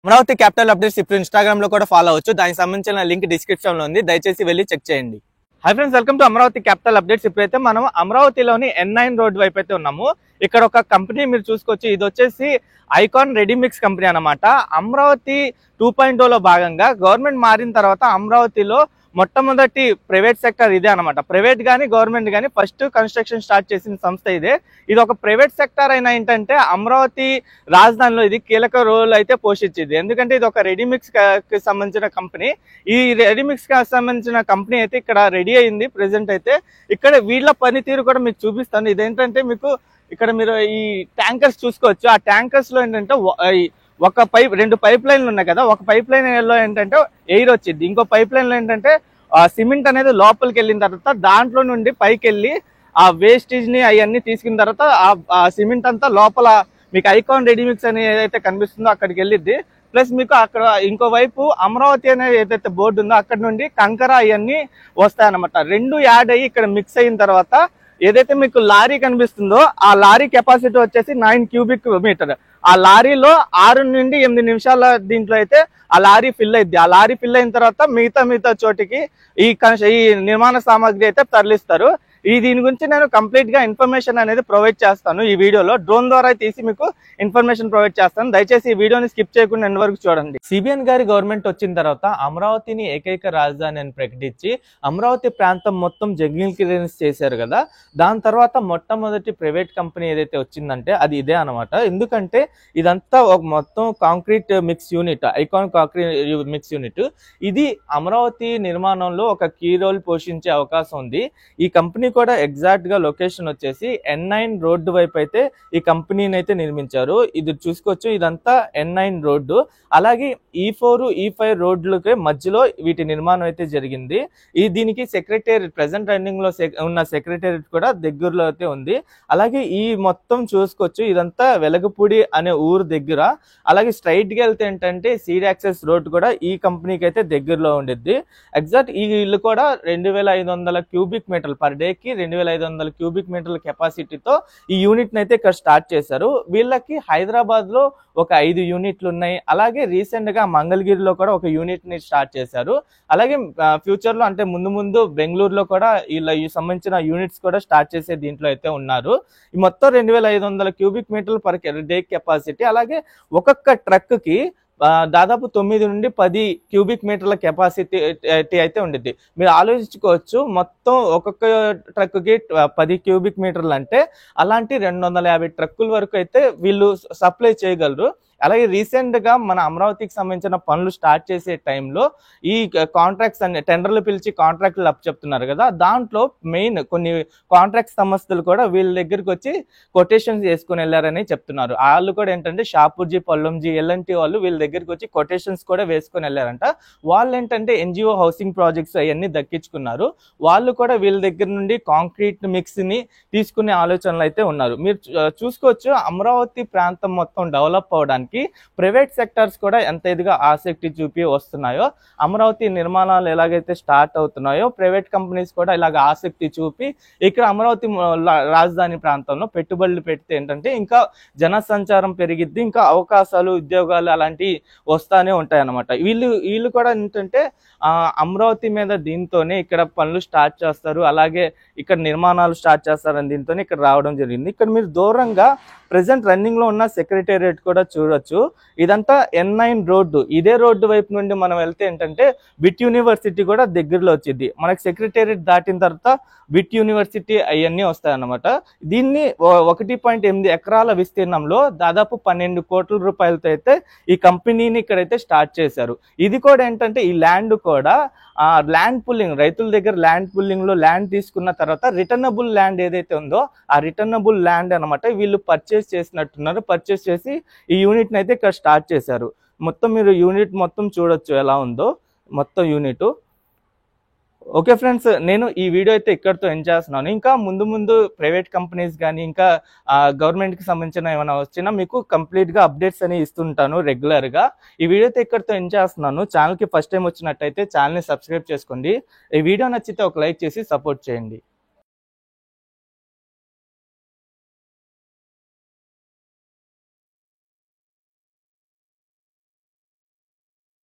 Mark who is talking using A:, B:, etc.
A: Amaravati capital updates ఇప్పుడు Instagram లో కూడా ఫాలో అవ్వచ్చు. దానికి సంబంధించిన లింక్ డిస్క్రిప్షన్ లో ఉంది, దయచేసి వెళ్ళి చెక్ చేయండి. Hi friends, welcome to Amaravati capital updates. ఇప్పుడైతే మనం అమరావతిలోని N9 రోడ్ వైపు అయితే ఉన్నాము. ఇక్కడ ఒక కంపెనీ మీరు చూసుకోవచ్చు. ఇది వచ్చేసి ఐకాన్ రెడీమిక్స్ కంపెనీ అన్నమాట. అమరావతి 2.0లో భాగంగా గవర్నమెంట్ మారిన తర్వాత అమరావతిలో మొట్టమొదటి ప్రైవేట్ సెక్టర్ ఇదే అనమాట. ప్రైవేట్ కానీ గవర్నమెంట్ కానీ ఫస్ట్ కన్స్ట్రక్షన్ స్టార్ట్ చేసిన సంస్థ ఇదే. ఇది ఒక ప్రైవేట్ సెక్టర్ అయినా ఏంటంటే అమరావతి రాజధానిలో ఇది కీలక రోల్ అయితే పోషించింది. ఎందుకంటే ఇది ఒక రెడీమిక్స్ కి సంబంధించిన కంపెనీ. ఈ రెడీమిక్స్ కి సంబంధించిన కంపెనీ అయితే ఇక్కడ రెడీ అయింది. ప్రెసెంట్ అయితే ఇక్కడ వీళ్ళ పనితీరు కూడా మీకు చూపిస్తాను. ఇదేంటంటే మీకు ఇక్కడ మీరు ఈ ట్యాంకర్స్ చూసుకోవచ్చు. ఆ ట్యాంకర్స్ లో ఏంటంటే ఒక రెండు పైప్ లైన్లు ఉన్నాయి కదా. ఒక పైప్ లైన్ లో ఏంటంటే ఎయిర్ వచ్చింది, ఇంకో పైప్ లైన్ లో ఏంటంటే సిమెంట్ అనేది లోపలికి వెళ్ళిన తర్వాత దాంట్లో నుండి పైకి వెళ్ళి ఆ వేస్టేజ్ ని అవన్నీ తీసుకున్న తర్వాత ఆ సిమెంట్ అంతా లోపల మీకు ఐకాన్ రెడీమిక్స్ అని ఏదైతే కనిపిస్తుందో అక్కడికి వెళ్ళిద్ది. ప్లస్ మీకు అక్కడ ఇంకో వైపు అమరావతి అనేది ఏదైతే బోర్డు ఉందో అక్కడ నుండి కంకర అవన్నీ వస్తాయన్నమాట. రెండు యాడ్ అయ్యి ఇక్కడ మిక్స్ అయిన తర్వాత ఏదైతే మీకు లారీ కనిపిస్తుందో ఆ లారీ కెపాసిటీ వచ్చేసి 9 క్యూబిక్ మీటర్. ఆ లారీలో 6 నుండి 8 నిమిషాల దీంట్లో అయితే ఆ లారీ ఫిల్ అయింది. ఆ లారీ ఫిల్ అయిన తర్వాత మిగతా చోటికి ఈ నిర్మాణ సామాగ్రి అయితే తరలిస్తారు. దీని గురించి నేను కంప్లీట్ గా ఇన్ఫర్మేషన్ అనేది ప్రొవైడ్ చేస్తాను ఈ వీడియోలో. డ్రోన్ ద్వారా తీసి మీకు ఇన్ఫర్మేషన్ ప్రొవైడ్ చేస్తాను. దయచేసి ఈ వీడియోని స్కిప్ చేయకుండా ఎండ్ వరకు చూడండి. సిబిఎన్ గారి గవర్నమెంట్ వచ్చిన తర్వాత అమరావతిని ఏకైక రాజధాని అని ప్రకటించి అమరావతి ప్రాంతం మొత్తం జంగిల్ క్లియరెన్స్ చేశారు కదా. దాని తర్వాత మొట్టమొదటి ప్రైవేట్ కంపెనీ ఏదైతే వచ్చిందంటే అది ఇదే అనమాట. ఎందుకంటే ఇదంతా ఒక మొత్తం concrete mix unit, icon concrete mix unit. ఇది అమరావతి నిర్మాణంలో ఒక కీ రోల్ పోషించే అవకాశం ఉంది. ఈ కంపెనీ కూడా ఎగ్జాక్ట్ గా లొకేషన్ వచ్చేసి N9 రోడ్డు వైపు అయితే ఈ కంపెనీని అయితే నిర్మించారు. ఇది చూసుకోవచ్చు, ఇదంతా N9 రోడ్డు. అలాగే E4, E5 రోడ్లకి మధ్యలో వీటి నిర్మాణం అయితే జరిగింది. దీనికి సెక్రటేరియట్ ప్రెసెంట్ రన్నింగ్ లో ఉన్న సెక్రటేరియట్ కూడా దగ్గరలో అయితే ఉంది. అలాగే ఈ మొత్తం చూసుకోవచ్చు, ఇదంతా వెలగపూడి అనే ఊరు దగ్గర. అలాగే స్ట్రైట్ గా వెళ్తే ఏంటంటే సీడ్ యాక్సెస్ రోడ్ కూడా ఈ కంపెనీకి అయితే దగ్గరలో ఉండిద్ది. ఎగ్జాక్ట్ ఈ ఇల్లు కూడా 2500 క్యూబిక్ మీటర్లు పర్ డే 2500 క్యూబిక్ మీటర్ల కెపాసిటీతో ఈ యూనిట్ అయితే ఇక్కడ స్టార్ట్ చేశారు. వీళ్ళకి హైదరాబాద్ లో ఒక 5 యూనిట్లు ఉన్నాయి. అలాగే రీసెంట్ గా మంగళగిరిలో కూడా ఒక యూనిట్ ని స్టార్ట్ చేశారు. అలాగే ఫ్యూచర్ లో అంటే ముందు బెంగళూరులో కూడా ఈ సంబంధించిన యూనిట్స్ కూడా స్టార్ట్ చేసే దీంట్లో అయితే ఉన్నారు. ఈ మొత్తం 2500 క్యూబిక్ మీటర్లు పర్ డే కెపాసిటీ. అలాగే ఒక్కొక్క ట్రక్ కి దాదాపు 9 నుండి 10 క్యూబిక్ మీటర్ల కెపాసిటీ అయితే ఉండిద్ది. మీరు ఆలోచించుకోవచ్చు, మొత్తం ఒక్కొక్క ట్రక్ కి 10 క్యూబిక్ మీటర్లు అంటే అలాంటి 250 ట్రక్కుల వరకు అయితే వీళ్ళు సప్లై చేయగలరు. అలాగే రీసెంట్ గా మన అమరావతికి సంబంధించిన పనులు స్టార్ట్ చేసే టైంలో ఈ కాంట్రాక్ట్స్ అన్ని టెండర్లు పిలిచి కాంట్రాక్టులు చెప్తున్నారు కదా. దాంట్లో మెయిన్ కొన్ని కాంట్రాక్ట్ సంస్థలు కూడా వీళ్ళ దగ్గరికి వచ్చి కొటేషన్స్ వేసుకుని వెళ్ళారని చెప్తున్నారు. వాళ్ళు కూడా ఏంటంటే షాపూర్జీ, పల్లంజీ, ఎల్ఎన్టీ వాళ్ళు వీళ్ళ దగ్గరికి వచ్చి కొటేషన్స్ కూడా వేసుకొని వెళ్ళారంట. వాళ్ళు ఏంటంటే ఎన్జిఓ హౌసింగ్ ప్రాజెక్ట్స్ అవన్నీ దక్కించుకున్నారు. వాళ్ళు కూడా వీళ్ళ దగ్గర నుండి కాంక్రీట్ మిక్స్ ని తీసుకునే ఆలోచనలు అయితే ఉన్నారు. మీరు చూసుకోవచ్చు, అమరావతి ప్రాంతం మొత్తం డెవలప్ అవడానికి ప్రైవేట్ సెక్టర్స్ కూడా ఎంత ఇదిగా ఆసక్తి చూపి వస్తున్నాయో, అమరావతి నిర్మాణాలు ఎలాగైతే స్టార్ట్ అవుతున్నాయో ప్రైవేట్ కంపెనీస్ కూడా ఇలాగ ఆసక్తి చూపి ఇక్కడ అమరావతి రాజధాని ప్రాంతంలో పెట్టుబడులు పెడితే ఏంటంటే ఇంకా జన సంచారం పెరిగిద్ది, ఇంకా అవకాశాలు, ఉద్యోగాలు అలాంటివి వస్తానే ఉంటాయి అన్నమాట. వీళ్ళు కూడా ఏంటంటే అమరావతి మీద దీంతోనే ఇక్కడ పనులు స్టార్ట్ చేస్తారు, అలాగే ఇక్కడ నిర్మాణాలు స్టార్ట్ చేస్తారని దీంతోనే ఇక్కడ రావడం జరిగింది. ఇక్కడ మీరు దూరంగా ప్రెసెంట్ రన్నింగ్ లో ఉన్న సెక్రటేరియట్ కూడా చూడొచ్చు. ఇదంతా N9 రోడ్డు. ఇదే రోడ్డు వైపు నుండి మనం వెళ్తే ఏంటంటే విట్ యూనివర్సిటీ కూడా దగ్గరలో వచ్చింది. మనకి సెక్రటేరియట్ దాటిన తర్వాత విట్ యూనివర్సిటీ అవన్నీ వస్తాయన్నమాట. దీన్ని 1.8 ఎకరాల విస్తీర్ణంలో దాదాపు 12 కోట్ల రూపాయలతో అయితే ఈ కంపెనీని ఇక్కడైతే స్టార్ట్ చేశారు. ఇది కూడా ఏంటంటే ఈ ల్యాండ్ కూడా ల్యాండ్ పుల్లింగ్, రైతుల దగ్గర ల్యాండ్ పుల్లింగ్ లో ల్యాండ్ తీసుకున్న తర్వాత రిటర్నబుల్ ల్యాండ్ ఏదైతే ఉందో ఆ రిటర్నబుల్ ల్యాండ్ అనమాట వీళ్ళు పర్చేస్ చేసినట్టున్నారు. పర్చేస్ చేసి ఈ యూనిట్ ని అయితే ఇక్కడ స్టార్ట్ చేశారు. మొత్తం మీరు యూనిట్ మొత్తం చూడొచ్చు ఎలా ఉందో మొత్తం యూనిట్. ఓకే ఫ్రెండ్స్, నేను ఈ వీడియో అయితే ఇక్కడితో ఎండ్ చేస్తున్నాను. ఇంకా ముందు ప్రైవేట్ కంపెనీస్ కానీ ఇంకా గవర్నమెంట్ కి సంబంధించిన ఏమైనా వచ్చినా మీకు కంప్లీట్ గా అప్డేట్స్ అని ఇస్తుంటాను రెగ్యులర్ గా. ఈ వీడియో అయితే ఇక్కడితో ఎండ్ చేస్తున్నాను. ఛానల్ కి ఫస్ట్ టైం వచ్చినట్టయితే ఛానల్ ని సబ్స్క్రైబ్ చేసుకోండి. ఈ వీడియో నచ్చితే ఒక లైక్ చేసి సపోర్ట్ చేయండి.